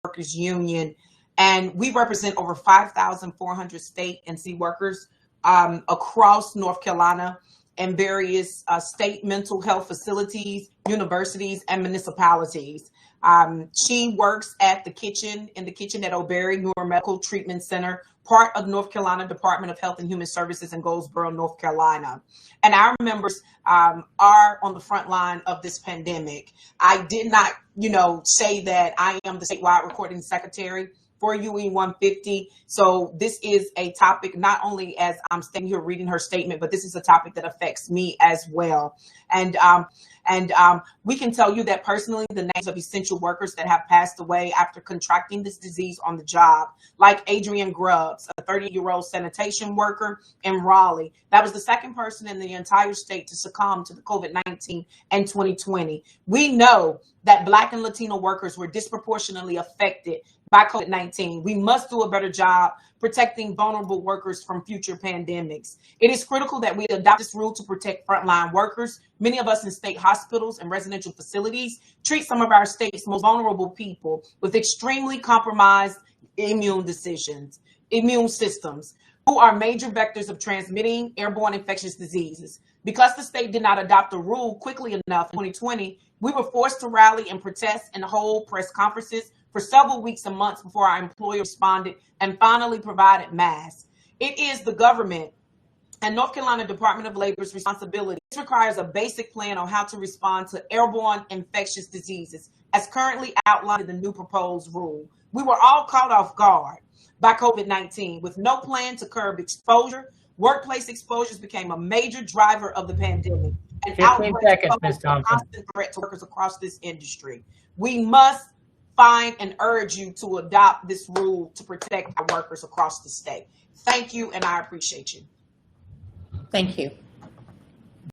Workers Union, and we represent over 5,400 state and city workers across North Carolina and various state mental health facilities, universities, and municipalities. She works in the kitchen at O'Berry Neuro Medical Treatment Center, part of North Carolina Department of Health and Human Services in Goldsboro, North Carolina. And our members are on the front line of this pandemic. I did not, say that I am the statewide recording secretary for UE150. So this is a topic, not only as I'm standing here reading her statement, but this is a topic that affects me as well. And we can tell you that personally, the names of essential workers that have passed away after contracting this disease on the job, like Adrian Grubbs, a 30-year-old sanitation worker in Raleigh. That was the second person in the entire state to succumb to the COVID-19 in 2020. We know that Black and Latino workers were disproportionately affected by COVID-19. We must do a better job protecting vulnerable workers from future pandemics. It is critical that we adopt this rule to protect frontline workers. Many of us in state hospitals and residential facilities treat some of our state's most vulnerable people with extremely compromised immune systems, who are major vectors of transmitting airborne infectious diseases. Because the state did not adopt the rule quickly enough in 2020, we were forced to rally and protest and hold press conferences for several weeks and months before our employer responded and finally provided masks. It is the government and North Carolina Department of Labor's responsibility. This requires a basic plan on how to respond to airborne infectious diseases, as currently outlined in the new proposed rule. We were all caught off guard by COVID-19 with no plan to curb exposure. Workplace exposures became a major driver of the pandemic. And 15 seconds, Ms. Thompson. A constant threat to workers across this industry. We must find and urge you to adopt this rule to protect our workers across the state. Thank you, and I appreciate you. Thank you.